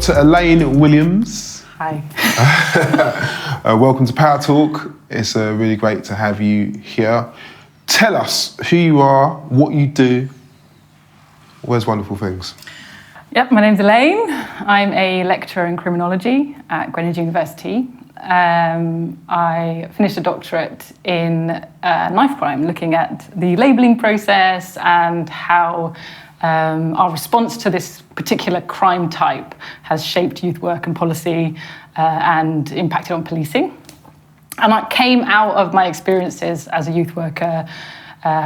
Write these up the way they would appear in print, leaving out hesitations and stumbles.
Dr Elaine Williams. Hi. Welcome to PowerTalk. It's really great to have you here. Tell us who you are, what you do, all those wonderful things. Yep, my name's Elaine. I'm a lecturer in criminology at Greenwich University. I finished a doctorate in knife crime, looking at the labelling process and how our response to this particular crime type has shaped youth work and policy and impacted on policing. And I came out of my experiences as a youth worker,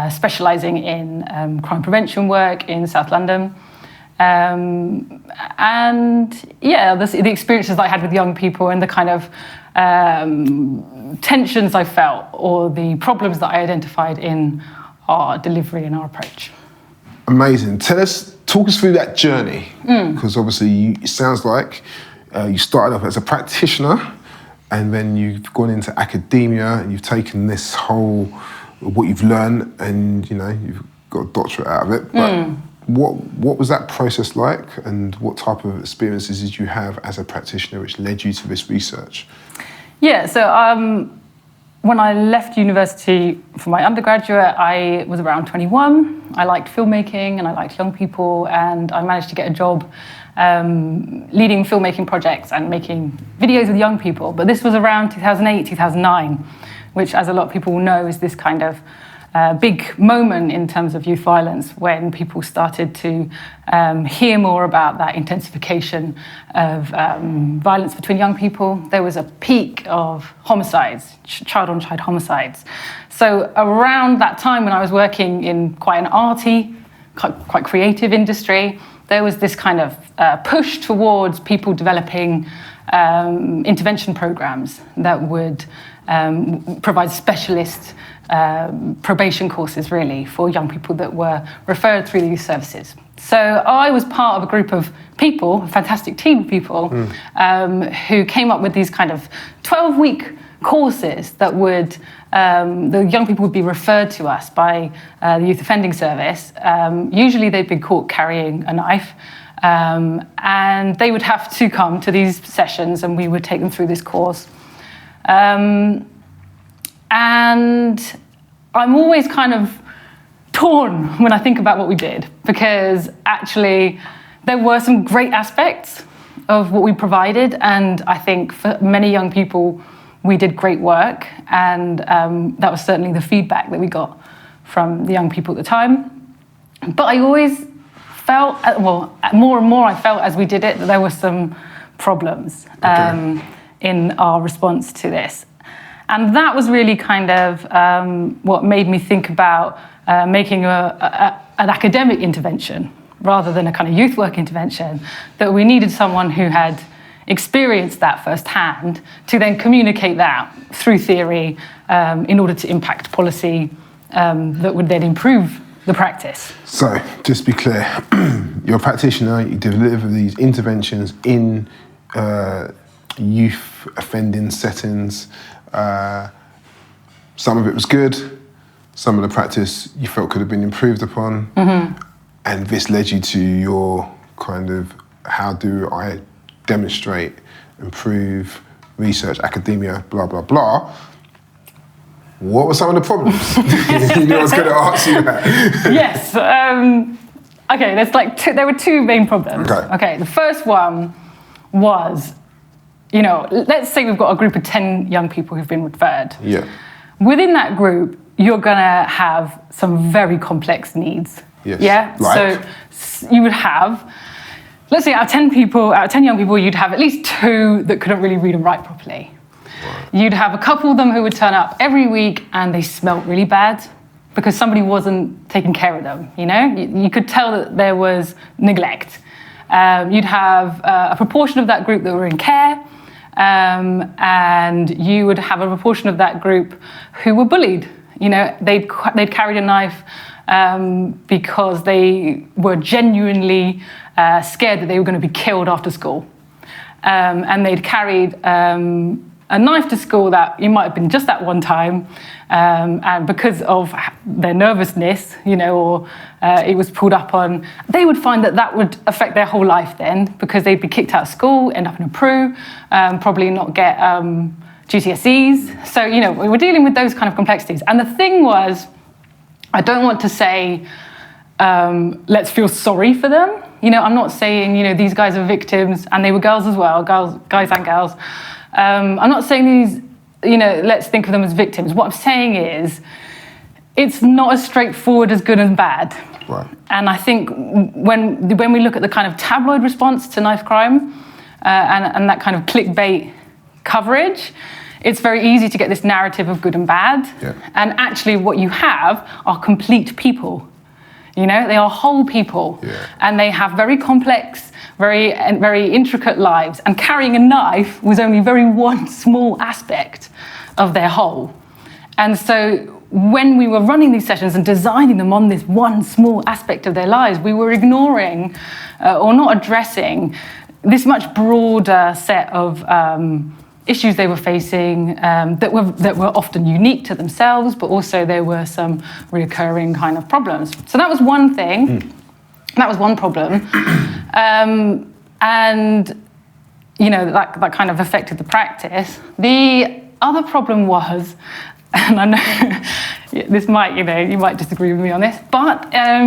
specialising in crime prevention work in South London. And yeah, the experiences I had with young people and the kind of tensions I felt or the problems that I identified in our delivery and our approach. Amazing. Talk us through that journey, because obviously it sounds like you started off as a practitioner and then you've gone into academia and you've taken this whole, what you've learned and you've got a doctorate out of it. But what was that process like and what type of experiences did you have as a practitioner which led you to this research? Yeah, so when I left university for my undergraduate, I was around 21. I liked filmmaking and I liked young people, and I managed to get a job leading filmmaking projects and making videos with young people. But this was around 2008, 2009, which, as a lot of people will know, is this kind of big moment in terms of youth violence when people started to hear more about that intensification of violence between young people. There was a peak of homicides, child-on-child homicides. So around that time when I was working in quite an arty, quite creative industry, there was this kind of push towards people developing intervention programs that would provide specialist probation courses, really, for young people that were referred through these services. So I was part of a group of people, a fantastic team of people, who came up with these kind of 12-week courses that would, the young people would be referred to us by the Youth Offending Service. Usually they'd been caught carrying a knife, and they would have to come to these sessions and we would take them through this course. And I'm always kind of torn when I think about what we did, because actually there were some great aspects of what we provided, and I think for many young people we did great work, and that was certainly the feedback that we got from the young people at the time. But I always felt, well, more and more I felt as we did it, that there were some problems in our response to this. And that was really kind of what made me think about making an academic intervention rather than a kind of youth work intervention, that we needed someone who had experienced that firsthand to then communicate that through theory in order to impact policy that would then improve the practice. So, just to be clear, you're a practitioner, you deliver these interventions in youth offending settings. Some of it was good, some of the practice you felt could have been improved upon, and this led you to your kind of, how do I demonstrate, improve, research, academia, blah, blah, blah. What were some of the problems? You knew I was going to ask you that. Yes. Okay, there were two main problems. Okay, the first one was, let's say we've got a group of 10 young people who've been referred. Yeah. Within that group, you're going to have some very complex needs. Yes. Yeah? Like? So you would have, let's say out of 10 young people, you'd have at least 2 that couldn't really read and write properly. Right. You'd have a couple of them who would turn up every week and they smelt really bad because somebody wasn't taking care of them, You could tell that there was neglect. You'd have a proportion of that group that were in care, and you would have a proportion of that group who were bullied. They'd carried a knife because they were genuinely scared that they were going to be killed after school. And they'd carried a knife to school that it might have been just that one time, and because of their nervousness, or it was pulled up on, they would find that would affect their whole life then, because they'd be kicked out of school, end up in a PRU, probably not get GCSEs. So, we were dealing with those kind of complexities. And the thing was, I don't want to say, let's feel sorry for them. I'm not saying, these guys are victims, and they were girls as well, guys and girls. I'm not saying these, let's think of them as victims. What I'm saying is, it's not as straightforward as good and bad. Right. And I think when we look at the kind of tabloid response to knife crime and that kind of clickbait coverage, it's very easy to get this narrative of good and bad. Yeah. And actually what you have are complete people. They are whole people. Yeah. And they have very complex, very intricate lives. And carrying a knife was only one small aspect of their whole. And so when we were running these sessions and designing them on this one small aspect of their lives, we were ignoring or not addressing this much broader set of issues they were facing that were often unique to themselves, but also there were some reoccurring kind of problems. So that was one thing. That was one problem. And, that kind of affected the practice. The other problem was, and I know this might, you might disagree with me on this, but... I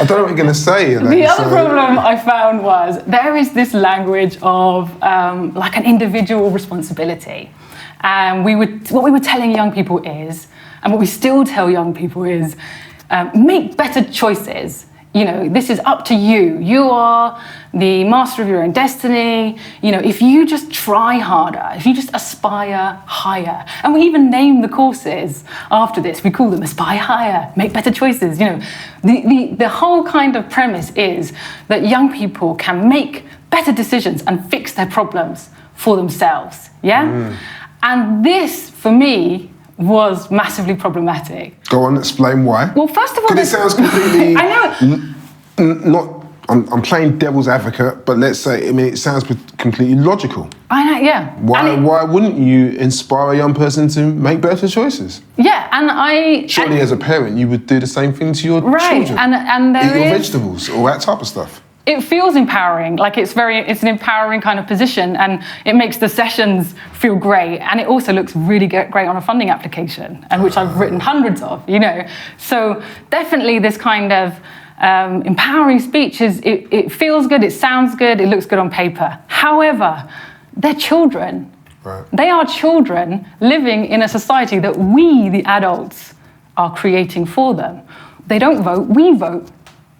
don't know what you're going to say. The other problem I found was there is this language of like an individual responsibility. And what we were telling young people is, and what we still tell young people is, make better choices. This is up to you. You are the master of your own destiny. If you just try harder, if you just aspire higher, and we even name the courses after this. We call them Aspire Higher, Make Better Choices. The whole kind of premise is that young people can make better decisions and fix their problems for themselves. Yeah? And this, for me, was massively problematic. Go on, explain why. Well, first of all... Because it sounds completely... I know. I'm playing devil's advocate, but let's say, it sounds completely logical. I know, yeah. Why wouldn't you inspire a young person to make better choices? Yeah, and Surely as a parent, you would do the same thing to your children. And eat your vegetables, all that type of stuff. It feels empowering, like it's an empowering kind of position, and it makes the sessions feel great, and it also looks really great on a funding application, and which I've written hundreds of, So definitely this kind of empowering speech it feels good, it sounds good, it looks good on paper. However, they're children. Right. They are children living in a society that we, the adults, are creating for them. They don't vote, we vote.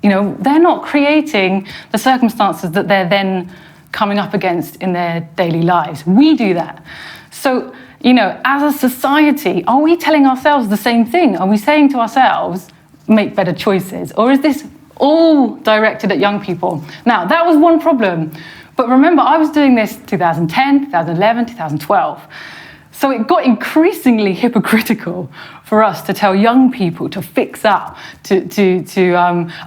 They're not creating the circumstances that they're then coming up against in their daily lives. We do that. So, as a society, are we telling ourselves the same thing? Are we saying to ourselves, make better choices? Or is this all directed at young people? Now, that was one problem. But remember, I was doing this 2010, 2011, 2012. So it got increasingly hypocritical for us to tell young people to fix up, to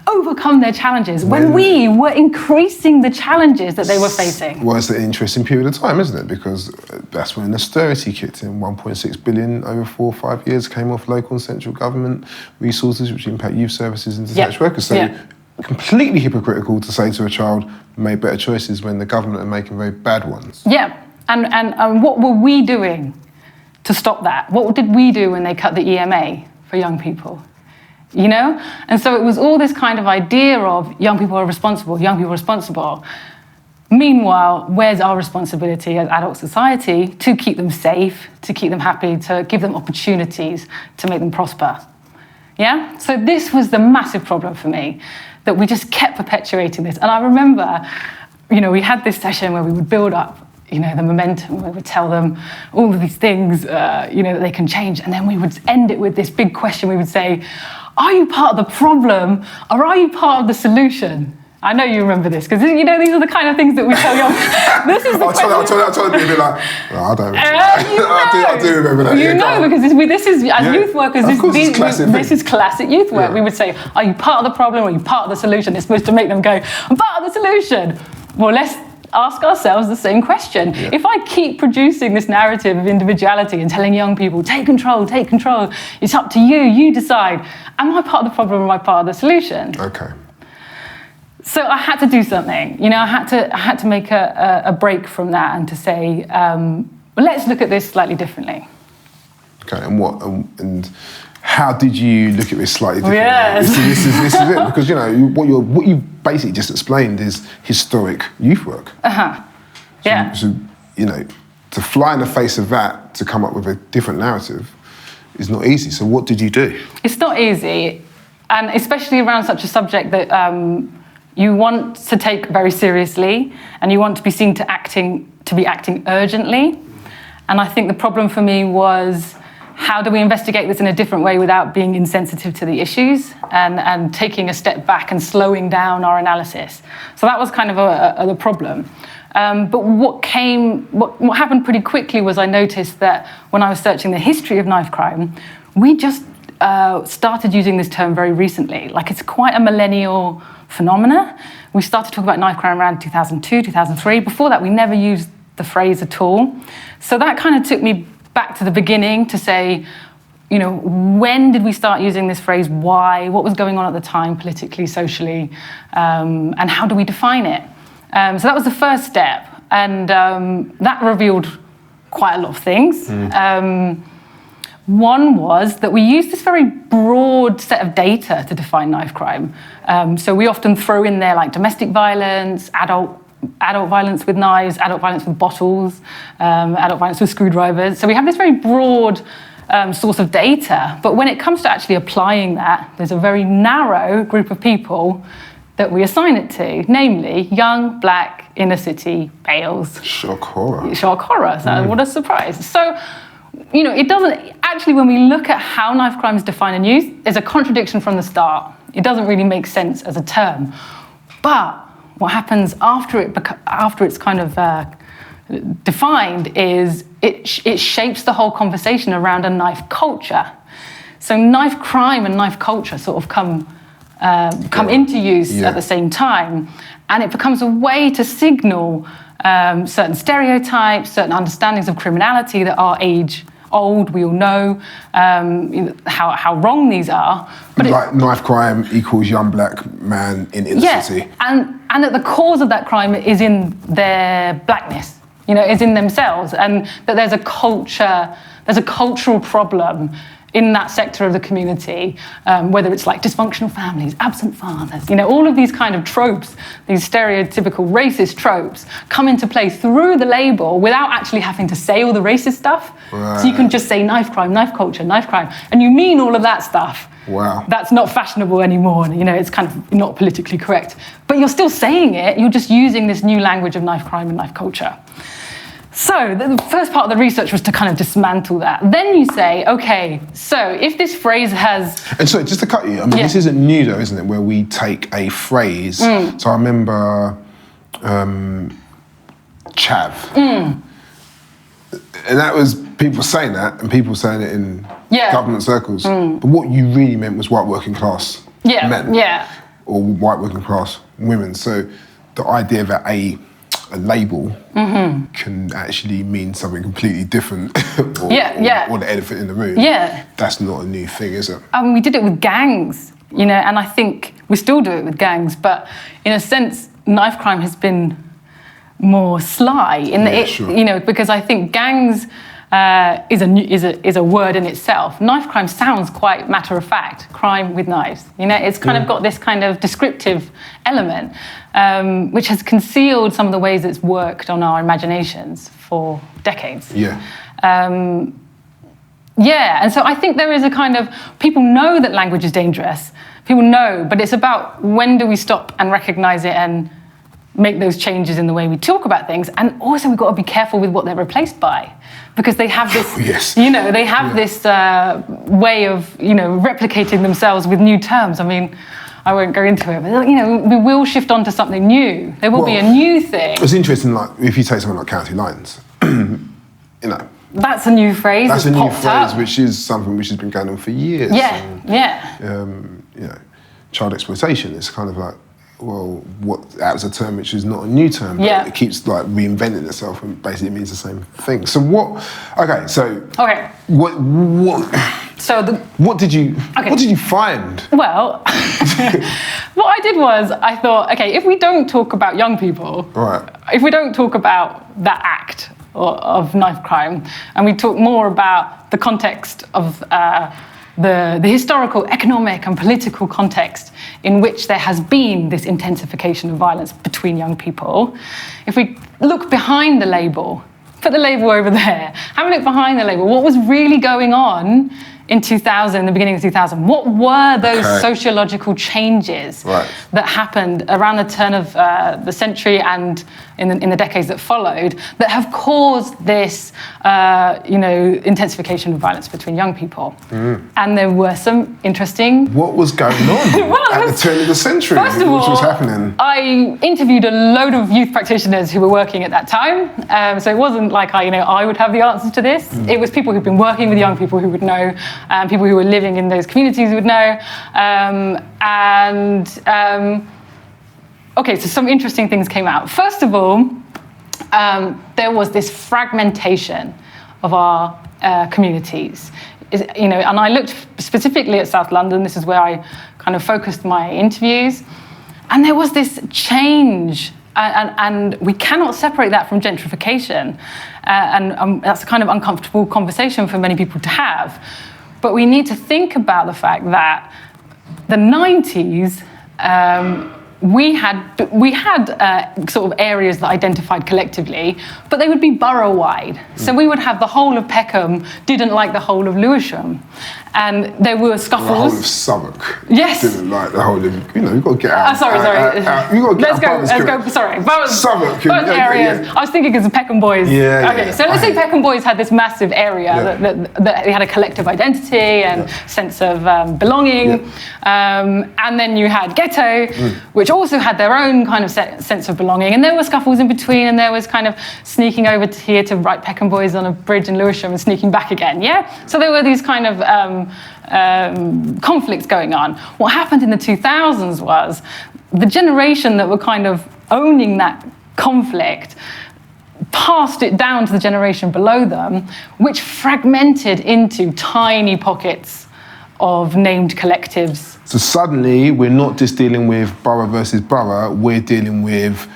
overcome their challenges, when we were increasing the challenges that they were facing. Well, it's an interesting period of time, isn't it? Because that's when austerity kicked in. 1.6 billion over 4 or 5 years came off local and central government resources, which impact youth services and detached workers. So completely hypocritical to say to a child, make better choices, when the government are making very bad ones. Yeah. And what were we doing to stop that? What did we do when they cut the EMA for young people? And so it was all this kind of idea of young people are responsible, young people are responsible. Meanwhile, where's our responsibility as adult society to keep them safe, to keep them happy, to give them opportunities to make them prosper? Yeah? So this was the massive problem for me, that we just kept perpetuating this. And I remember, we had this session where we would build up the momentum. We would tell them all of these things, that they can change. And then we would end it with this big question. We would say, are you part of the problem or are you part of the solution? I know you remember this, because, these are the kind of things that we tell young... This is the I'll tell you a bit like, no, I don't remember that. I do remember that. Because this is, as youth workers, this is classic youth work. Yeah. We would say, are you part of the problem or are you part of the solution? It's supposed to make them go, I'm part of the solution. Well, ask ourselves the same question. Yeah. If I keep producing this narrative of individuality and telling young people, take control, it's up to you, you decide, am I part of the problem or am I part of the solution? Okay. So I had to do something. I had to make a break from that and to say, well, let's look at this slightly differently. Okay, and how did you look at this slightly differently? Yes. This is it, because what you basically just explained is historic youth work. Yeah. So to fly in the face of that, to come up with a different narrative, is not easy. So what did you do? It's not easy, and especially around such a subject that you want to take very seriously, and you want to be seen to be acting urgently. And I think the problem for me was, how do we investigate this in a different way without being insensitive to the issues and taking a step back and slowing down our analysis? So that was kind of the problem. But what happened pretty quickly was I noticed that when I was searching the history of knife crime, we just started using this term very recently. Like, it's quite a millennial phenomena. We started talking about knife crime around 2002, 2003. Before that, we never used the phrase at all. So that kind of took me back to the beginning to say, when did we start using this phrase? Why? What was going on at the time, politically, socially, and how do we define it? So that was the first step, and that revealed quite a lot of things. One was that we used this very broad set of data to define knife crime. So we often throw in there like domestic violence, adult violence with knives, adult violence with bottles, adult violence with screwdrivers. So we have this very broad source of data, but when it comes to actually applying that, there's a very narrow group of people that we assign it to, namely young, black, inner city males. Shock horror. Shock horror. So what a surprise. So, it doesn't, actually, when we look at how knife crime is defined and used, there's a contradiction from the start. It doesn't really make sense as a term. But what happens after it's kind of defined is it shapes the whole conversation around a knife culture. So knife crime and knife culture sort of come into use at the same time, and it becomes a way to signal certain stereotypes, certain understandings of criminality that are age-old. We all know how wrong these are. But like knife crime equals young black man in inner city. And that the cause of that crime is in their blackness, is in themselves, and that there's a cultural problem in that sector of the community, whether it's like dysfunctional families, absent fathers, all of these kind of tropes, these stereotypical racist tropes come into play through the label without actually having to say all the racist stuff. Right. So you can just say knife crime, knife culture, knife crime, and you mean all of that stuff. Wow. That's not fashionable anymore, it's kind of not politically correct. But you're still saying it, you're just using this new language of knife crime and knife culture. So the first part of the research was to kind of dismantle that. Then you say, okay, so if this phrase has... And so, just to cut you, this isn't new though, isn't it, where we take a phrase. So I remember chav. And that was people saying that, and people saying it in government circles. But what you really meant was white working class men. Or white working class women. So the idea that a label can actually mean something completely different or the elephant in the room. That's not a new thing, is it? We did it with gangs, and I think we still do it with gangs, but in a sense, knife crime has been more sly in because I think gangs is a word in itself. Knife crime sounds quite matter of fact, crime with knives. It's kind of got this kind of descriptive element, which has concealed some of the ways it's worked on our imaginations for decades. And so I think there is a kind of, people know that language is dangerous, people know, but it's about when do we stop and recognize it and make those changes in the way we talk about things. And also we've got to be careful with what they're replaced by, because they have this, they have this way of, replicating themselves with new terms. I mean, I won't go into it, but, we will shift on to something new. There will be a new thing. It's interesting, like, if you take something like county lines, That's a new phrase. That's a new phrase, which is something which has been going on for years. Yeah. Child exploitation is kind of like, well, that was a term which is not a new term, but Yeah. it keeps like reinventing itself and basically means the same thing. So what what did you find? Well, what I did was I thought, okay, if we don't talk about young people, Right. if we don't talk about that act of knife crime, and we talk more about the context of the historical, economic and political context in which there has been this intensification of violence between young people, if we look behind the label, put the label over there, have a look behind the label, what was really going on in 2000, the beginning of 2000, what were those sociological changes that happened around the turn of the century and in the decades that followed that have caused this, intensification of violence between young people? And there were some interesting... What was going on at the turn of the century? First of all, what was happening? I interviewed a load of youth practitioners who were working at that time. So it wasn't like I would have the answers to this. It was people who'd been working with young people who would know, people who were living in those communities would know. So some interesting things came out. First of all, there was this fragmentation of our communities. And I looked specifically at South London. This is where I kind of focused my interviews. And there was this change, and we cannot separate that from gentrification. And that's a kind of uncomfortable conversation for many people to have. But we need to think about the fact that the 90s, we had sort of areas that identified collectively, but they would be borough-wide. So we would have the whole of Peckham didn't like the whole of Lewisham. And there were scuffles. The whole of Southwark. Yes. Didn't like the whole of, you've got to get out. Sorry. You've got to get Let's go, sorry. Southwark. Both areas. I was thinking it's the Peckham Boys. So let's say Peckham Boys had this massive area that they had a collective identity and sense of belonging. And then you had Ghetto, which also had their own kind of sense of belonging. And there were scuffles in between, and there was kind of sneaking over to here to write Peckham Boys on a bridge in Lewisham and sneaking back again, So there were these kind of conflicts going on. What happened in the 2000s was the generation that were kind of owning that conflict passed it down to the generation below them, which fragmented into tiny pockets of named collectives. So suddenly, we're not just dealing with borough versus borough, we're dealing with,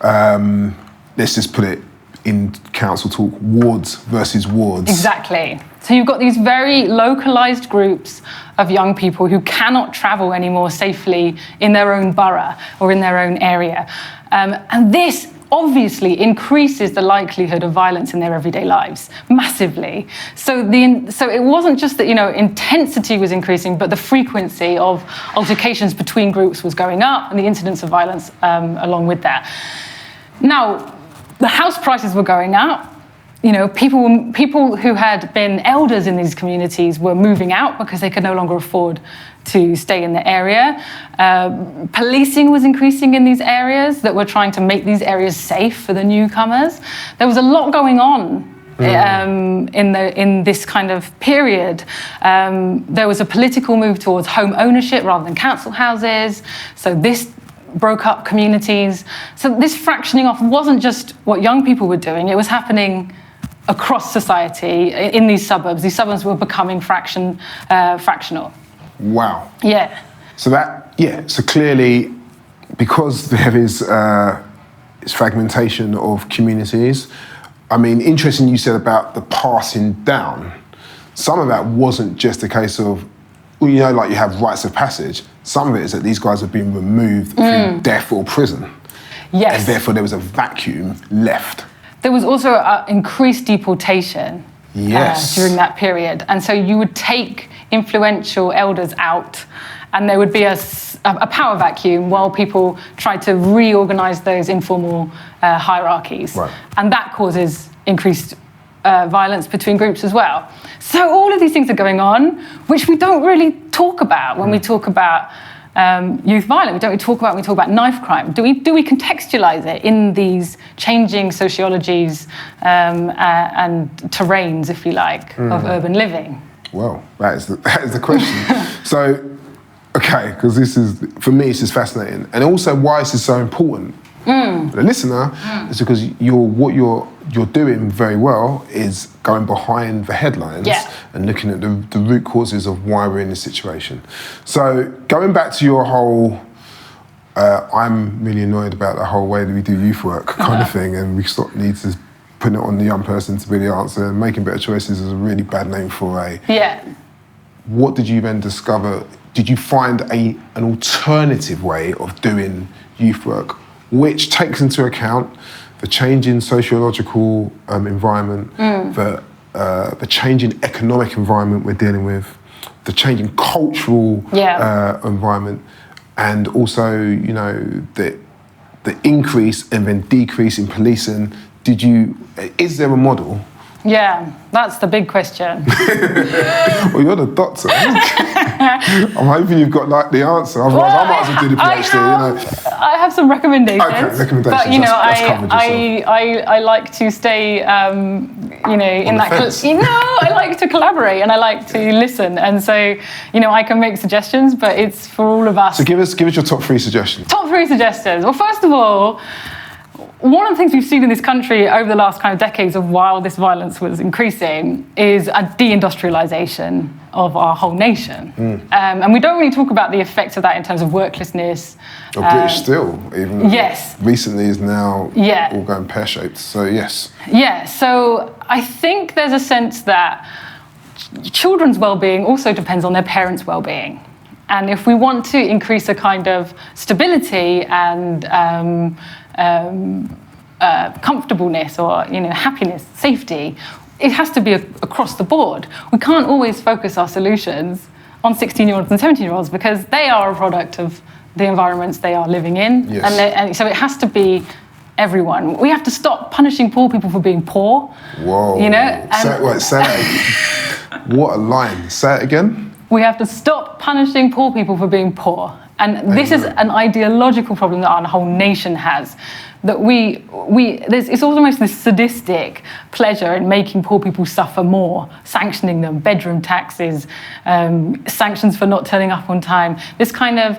let's just put it in council talk, wards versus wards. Exactly. So you've got these very localised groups of young people who cannot travel anymore safely in their own borough or in their own area. And this obviously increases the likelihood of violence in their everyday lives massively. So it wasn't just that intensity was increasing, but the frequency of altercations between groups was going up, and the incidence of violence along with that. Now, the house prices were going up. People who had been elders in these communities were moving out because they could no longer afford to stay in the area. Policing was increasing in these areas that were trying to make these areas safe for the newcomers. There was a lot going on in this kind of period. There was a political move towards home ownership rather than council houses. So this broke up communities. So this fractioning off wasn't just what young people were doing, it was happening across society in these suburbs. These suburbs were becoming fractional. Wow. Yeah. So clearly, because there is fragmentation of communities, I mean, interesting you said about the passing down. Some of that wasn't just a case of, like you have rites of passage. Some of it is that these guys have been removed through death or prison. Yes. And therefore there was a vacuum left. There was also increased deportation during that period. And so you would take influential elders out, and there would be a power vacuum while people tried to reorganize those informal hierarchies. Right. And that causes increased violence between groups as well. So all of these things are going on, which we don't really talk about when we talk about youth violence. We don't talk about knife crime. Do we contextualize it in these changing sociologies and terrains, if you like, of urban living? Well, that is the question. So, Okay, because this is, for me, this is fascinating. And also why this is so important. For the listener, is because what you're doing very well is going behind the headlines and looking at the root causes of why we're in this situation. So going back to your whole, I'm really annoyed about the whole way that we do youth work kind of thing, and we need to put it on the young person to be the answer, and making better choices is a really bad name for a... What did you then discover? Did you find an alternative way of doing youth work which takes into account the change in sociological environment, the change in economic environment we're dealing with, the change in cultural environment, and also, you know, the increase and then decrease in policing? Is there a model? Yeah, that's the big question. Well, you're the doctor. I'm hoping you've got like the answer. Otherwise, I might as well do the PhD. I have some recommendations. Okay, recommendations. But you know, that's covered yourself. I like to stay, you know, in that. I like to collaborate and I like to listen, and so you know, I can make suggestions, but it's for all of us. So give us your top 3 suggestions. Top 3 suggestions. Well, first of all, one of the things we've seen in this country over the last kind of decades of while this violence was increasing is a deindustrialization of our whole nation. And we don't really talk about the effects of that in terms of worklessness. British Steel, even recently, is now all going pear-shaped. So, yes. Yeah, so I think there's a sense that children's well-being also depends on their parents' well-being. And if we want to increase a kind of stability and comfortableness or, you know, happiness, safety, it has to be across the board. We can't always focus our solutions on 16-year-olds and 17-year-olds because they are a product of the environments they are living in. And so it has to be everyone. We have to stop punishing poor people for being poor. Whoa. You know? Say that again. What a line. Say it again. We have to stop punishing poor people for being poor. And this is an ideological problem that our whole nation has. That it's almost this sadistic pleasure in making poor people suffer more, sanctioning them, bedroom taxes, sanctions for not turning up on time, this kind of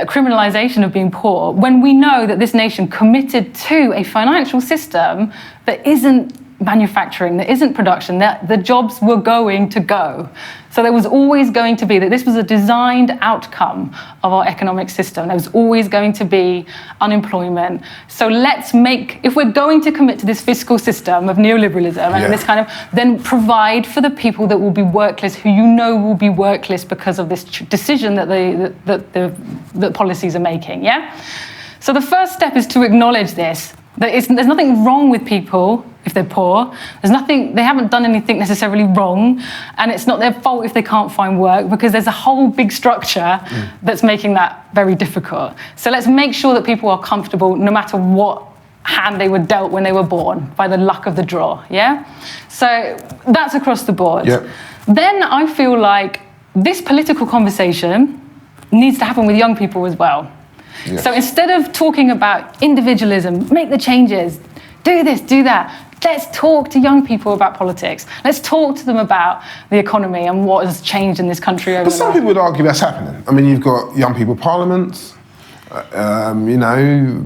criminalization of being poor, when we know that this nation committed to a financial system that isn't manufacturing, there isn't production, that the jobs were going to go. So there was always going to be, that this was a designed outcome of our economic system. There was always going to be unemployment. So if we're going to commit to this fiscal system of neoliberalism and this kind of, then provide for the people that will be workless, who you know will be workless because of this decision that the policies are making, So the first step is to acknowledge this, that there's nothing wrong with people if they're poor. They haven't done anything necessarily wrong, and it's not their fault if they can't find work, because there's a whole big structure that's making that very difficult. So let's make sure that people are comfortable no matter what hand they were dealt when they were born, by the luck of the draw, So that's across the board. Then I feel like this political conversation needs to happen with young people as well. So instead of talking about individualism, make the changes, do this, do that, let's talk to young people about politics. Let's talk to them about the economy and what has changed in this country over the last... But some people would argue that's happening. I mean, you've got young people parliaments, you know,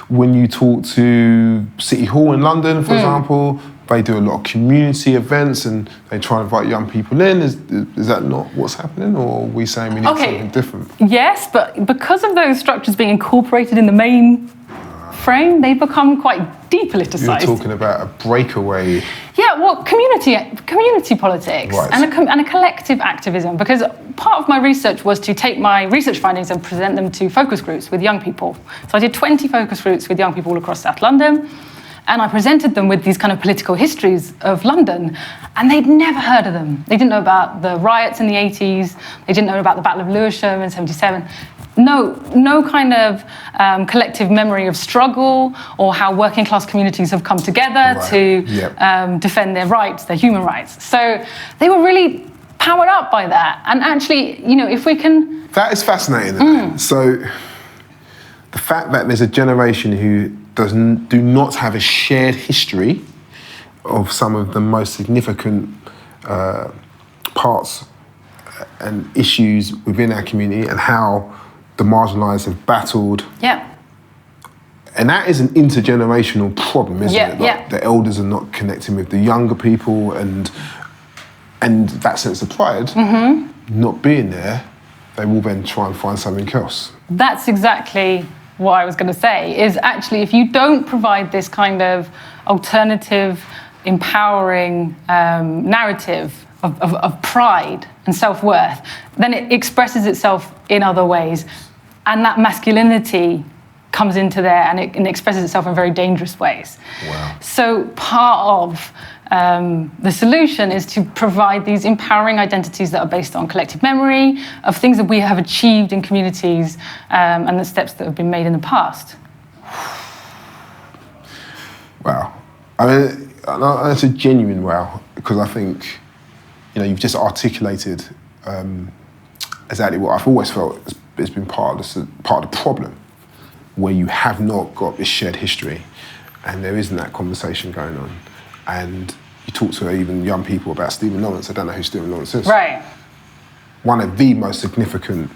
when you talk to City Hall in London, for example, they do a lot of community events and they try and invite young people in. Is that not what's happening, or are we saying we need something different? Yes, but because of those structures being incorporated in the main frame, they become quite depoliticised. You're talking about a breakaway. Yeah, well, community politics and a collective activism, because part of my research was to take my research findings and present them to focus groups with young people. So I did 20 focus groups with young people all across South London, and I presented them with these kind of political histories of London, and they'd never heard of them. They didn't know about the riots in the 80s, they didn't know about the Battle of Lewisham in 77. No kind of collective memory of struggle or how working class communities have come together to defend their rights, their human rights. So they were really powered up by that. And actually, you know, if we can... That is fascinating. So the fact that there's a generation who do not have a shared history of some of the most significant parts and issues within our community and how the marginalised have battled. Yeah. And that is an intergenerational problem, isn't it? Like the elders are not connecting with the younger people, and that sense of pride not being there, they will then try and find something else. That's exactly what I was going to say, is actually if you don't provide this kind of alternative, empowering narrative of pride and self-worth, then it expresses itself in other ways. And that masculinity comes into there and it expresses itself in very dangerous ways. Wow. So part of the solution is to provide these empowering identities that are based on collective memory of things that we have achieved in communities and the steps that have been made in the past. Wow. I mean, that's a genuine wow, because I think, you've just articulated exactly what I've always felt has been part of the problem, where you have not got this shared history and there isn't that conversation going on. And you talk to even young people about Stephen Lawrence. I don't know who Stephen Lawrence is. Right. One of the most significant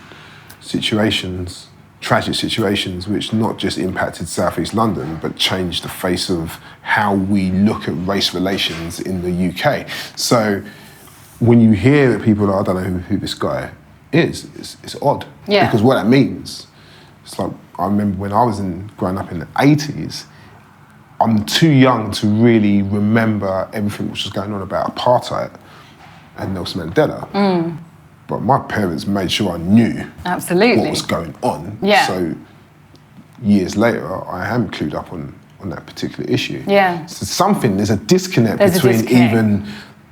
situations, tragic situations, which not just impacted South East London, but changed the face of how we look at race relations in the UK. So when you hear that people are, I don't know who this guy is, it's odd. Yeah. Because what that means, it's like, I remember when I was growing up in the 80s, I'm too young to really remember everything which was going on about apartheid and Nelson Mandela. But my parents made sure I knew what was going on. Yeah. So years later, I am clued up on that particular issue. Yeah. So there's a disconnect between even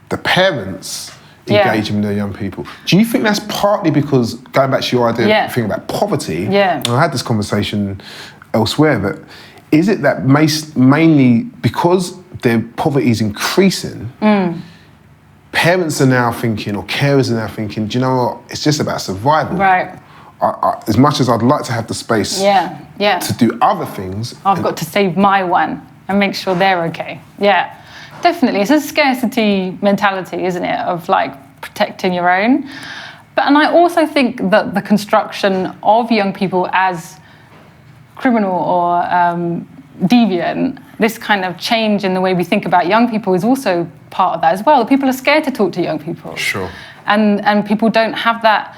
the parents engaging with their young people. Do you think that's partly because, going back to your idea of thinking about poverty, and I had this conversation elsewhere, that is it that mainly because their poverty is increasing, parents are now thinking, or carers are now thinking, do you know what, it's just about survival. Right. As much as I'd like to have the space to do other things, I've got to save my one and make sure they're okay. Yeah, definitely. It's a scarcity mentality, isn't it, of like protecting your own. And I also think that the construction of young people as criminal or deviant, this kind of change in the way we think about young people is also part of that as well. People are scared to talk to young people. Sure. And people don't have that,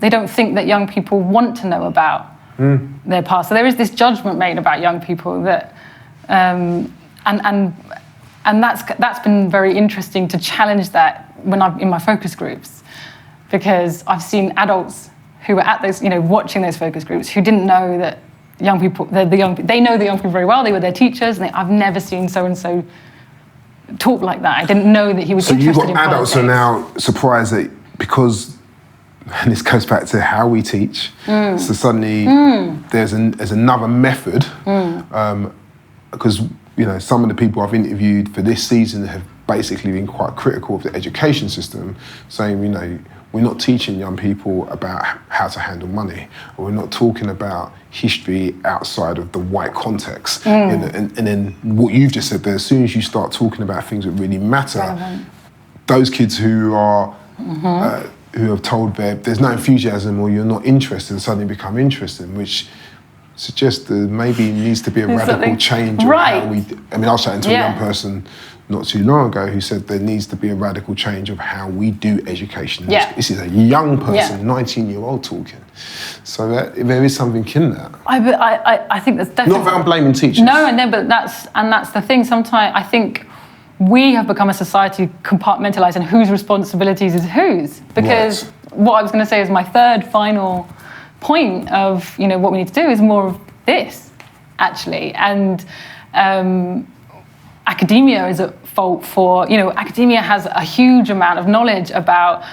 they don't think that young people want to know about their past. So there is this judgment made about young people that, and that's been very interesting to challenge that when I'm in my focus groups, because I've seen adults who were at those, watching those focus groups, who didn't know that young people, they know the young people very well, they were their teachers, and I've never seen so-and-so talk like that. I didn't know that he was interested in politics. So you've got adults who are now surprised that because, and this goes back to how we teach, so suddenly there's another method, because some of the people I've interviewed for this season have basically been quite critical of the education system, saying, we're not teaching young people about how to handle money, or we're not talking about history outside of the white context. And then what you've just said there, as soon as you start talking about things that really matter, those kids who are who have told there's no enthusiasm or you're not interested suddenly become interested, which suggests that maybe needs to be a radical change of how we... I mean, I was chatting to a young person not too long ago who said there needs to be a radical change of how we do education. This is a young person, 19-year-old talking. So there is something in that. I think that's definitely... Not that I'm blaming teachers. No, but that's the thing. Sometimes I think we have become a society compartmentalised, and whose responsibilities is whose. Because what I was going to say is my third final point of what we need to do is more of this, actually. And academia is at fault for, academia has a huge amount of knowledge about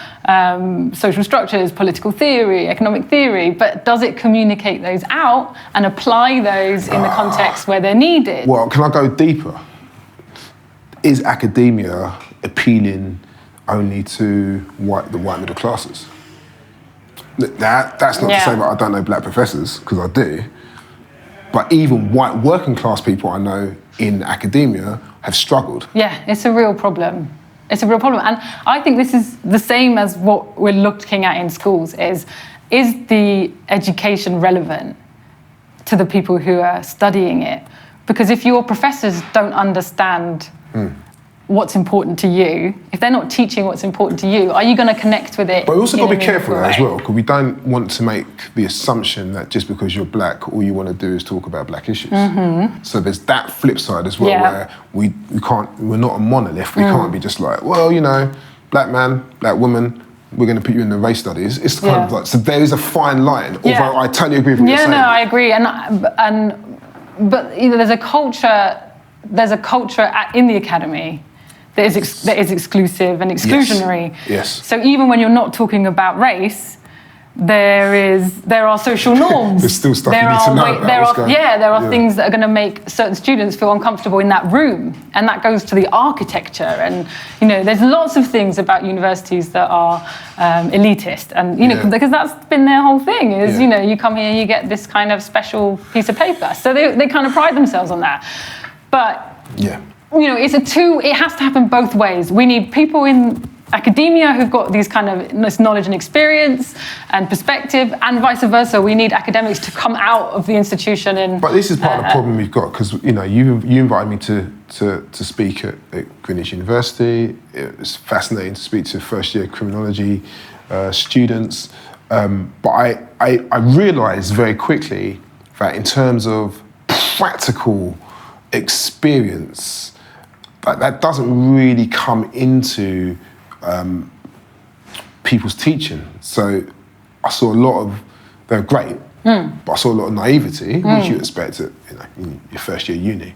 social structures, political theory, economic theory, but does it communicate those out and apply those in the context where they're needed? Well, can I go deeper? Is academia appealing only to the white middle classes? That's not to say that I don't know black professors, because I do. But even white working class people I know in academia have struggled. Yeah, it's a real problem. It's a real problem. And I think this is the same as what we're looking at in schools is the education relevant to the people who are studying it? Because if your professors don't understand what's important to you, if they're not teaching what's important to you, are you going to connect with it? But we also got to be careful way? as well, because we don't want to make the assumption that just because you're black, all you want to do is talk about black issues. So there's that flip side as well, where we're not a monolith. We can't be just like, well, you know, black man, black woman, we're going to put you in the race studies. It's kind of like, so there is a fine line, although I totally agree with what you're saying. Yeah, no, I agree. But you know, there's a culture in the academy that is exclusive and exclusionary. Yes. So even when you're not talking about race, there are social norms. There's still stuff you need to know about. There are things that are going to make certain students feel uncomfortable in that room, and that goes to the architecture. And you know, there's lots of things about universities that are elitist, and you know, because that's been their whole thing. Is you know, you come here, you get this kind of special piece of paper. So they kind of pride themselves on that. But you know, it has to happen both ways. We need people in academia who've got these kind of this knowledge and experience and perspective, and vice versa. We need academics to come out of the institution and. But this is part of the problem we've got, because you know, you invited me to speak at Greenwich University. It was fascinating to speak to first year criminology students, but I realised very quickly that in terms of practical experience, that doesn't really come into people's teaching. So I saw a lot of, they're great, but I saw a lot of naivety, which you expect at in your first year uni.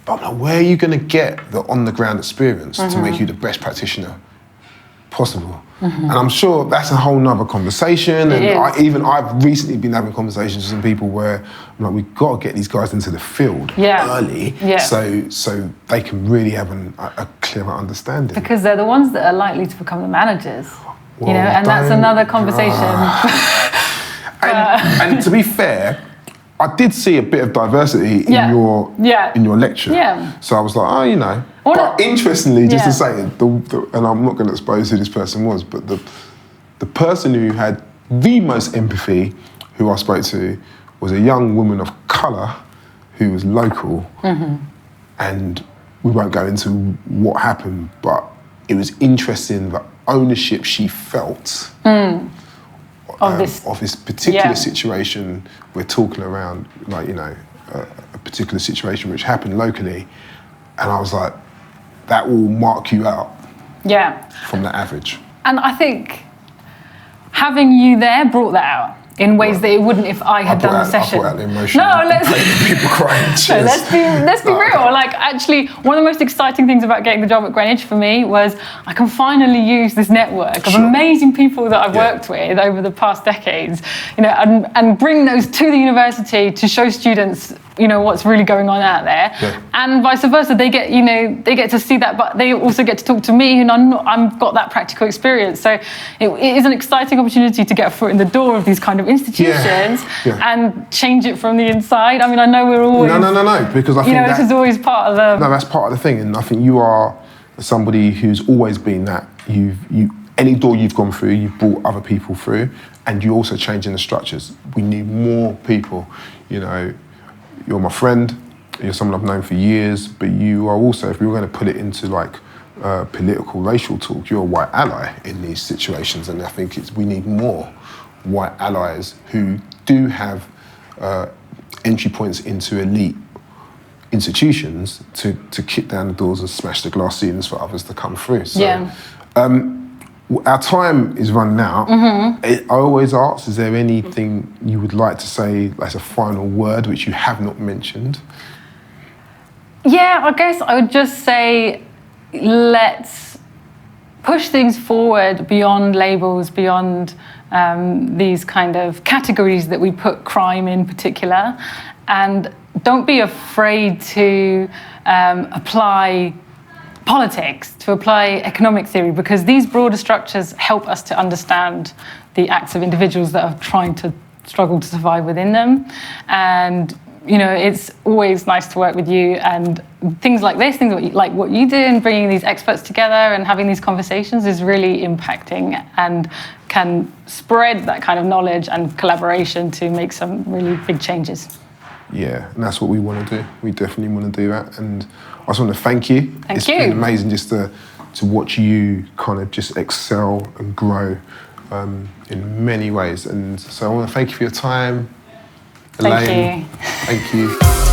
But I'm like, where are you going to get the on-the-ground experience to make you the best practitioner possible? And I'm sure that's a whole nother conversation. I've recently been having conversations with some people where I'm like, we've got to get these guys into the field early, so they can really have a clearer understanding. Because they're the ones that are likely to become the managers, you know, and that's another conversation. And to be fair, I did see a bit of diversity in your lecture. Yeah. So I was like, oh, you know. But interestingly, just to say, and I'm not going to expose who this person was, but the person who had the most empathy, who I spoke to, was a young woman of colour who was local. And we won't go into what happened, but it was interesting the ownership she felt of this particular situation. We're talking around, like, you know, a particular situation which happened locally, and I was like, that will mark you out from the average. And I think having you there brought that out in ways that it wouldn't if I had done the session. I brought out the emotion. People crying. No, let's be real. Like, actually, one of the most exciting things about getting the job at Greenwich for me was I can finally use this network of amazing people that I've worked with over the past decades, you know, and bring those to the university to show students, you know, what's really going on out there, and vice versa. They get to see that, but they also get to talk to me, and I've got that practical experience. So it is an exciting opportunity to get a foot in the door of these kind of institutions and change it from the inside. I mean, I know we're always no, because I think this is always part of the. No, that's part of the thing, and I think you are somebody who's always been that. Any door you've gone through, you've brought other people through, and you're also changing the structures. We need more people, you know. You're my friend, you're someone I've known for years, but you are also, if we were going to put it into like political, racial talk, you're a white ally in these situations, and I think we need more white allies who do have entry points into elite institutions to kick down the doors and smash the glass ceilings for others to come through. So, our time is running out. I always ask, is there anything you would like to say as a final word which you have not mentioned? Yeah, I guess I would just say, let's push things forward beyond labels, beyond these kind of categories that we put crime in particular, and don't be afraid to apply politics, to apply economic theory, because these broader structures help us to understand the acts of individuals that are trying to struggle to survive within them. And you know, it's always nice to work with you, and things like this, things like what you do, and bringing these experts together and having these conversations is really impacting and can spread that kind of knowledge and collaboration to make some really big changes. Yeah, and that's what we want to do. We definitely want to do that. And I just want to thank you. It's been amazing just to watch you kind of just excel and grow in many ways. And so I want to thank you for your time, Elaine. Thank you. Thank you.